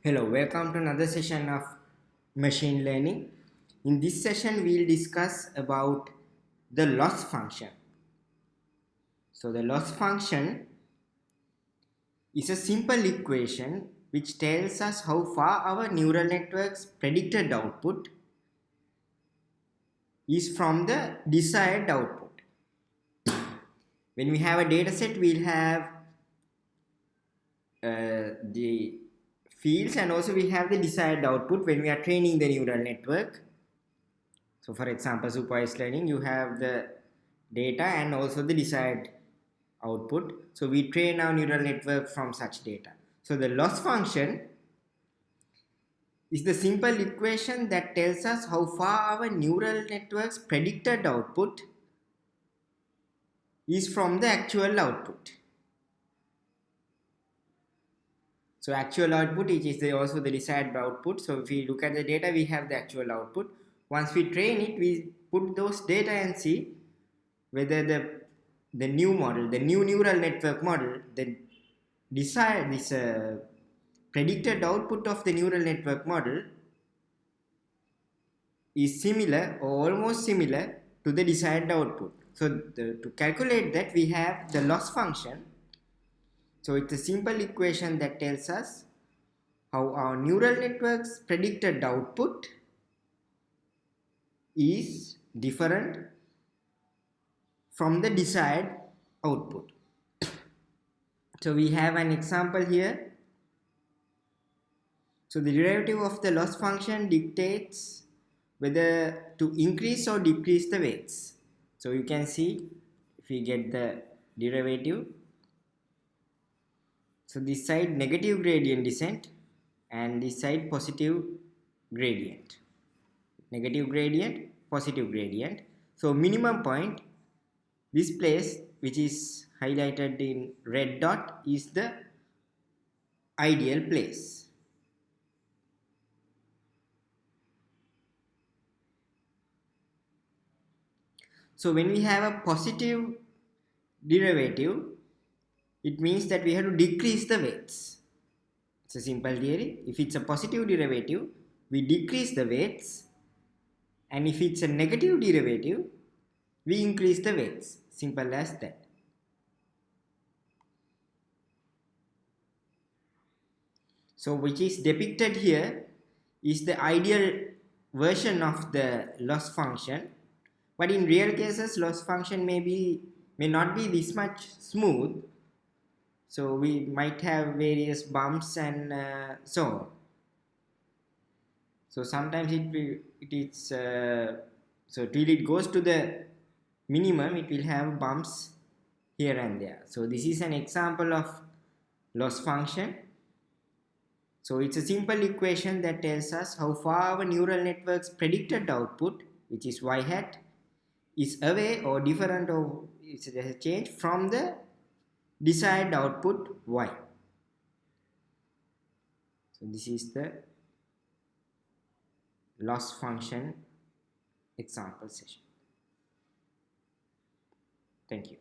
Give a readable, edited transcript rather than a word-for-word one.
Hello, welcome to another session of machine learning. In this session, we'll discuss about the loss function. So the loss function is a simple equation which tells us how far our neural network's predicted output is from the desired output. When we have a data set, we'll have the fields and also we have the desired output when we are training the neural network. So for example, supervised learning, you have the data and also the desired output. So we train our neural network from such data. So the loss function is the simple equation that tells us how far our neural network's predicted output is from the actual output. So actual output, which is also the desired output. So if we look at the data, we have the actual output. Once we train it, we put those data and see whether the new model, the new neural network model, the desired this predicted output of the neural network model is similar or almost similar to the desired output. So to calculate that, we have the loss function. So it's a simple equation that tells us how our neural network's predicted output is different from the desired output. So we have an example here. So the derivative of the loss function dictates whether to increase or decrease the weights. So you can see if we get the derivative. So this side negative gradient descent and this side positive gradient. Negative gradient, positive gradient. So minimum point, this place which is highlighted in red dot is the ideal place. So when we have a positive derivative, it means that we have to decrease the weights. It's a simple theory. If it's a positive derivative, we decrease the weights, and if it's a negative derivative, we increase the weights. Simple as that. So which is depicted here is the ideal version of the loss function, but in real cases loss function may not be this much smooth. So we might have various bumps and so on. So sometimes so till it goes to the minimum, it will have bumps here and there. So this is an example of loss function. So it's a simple equation that tells us how far our neural network's predicted output, which is y hat, is away or different or is a change from the desired output y. So this is the loss function example session. Thank you.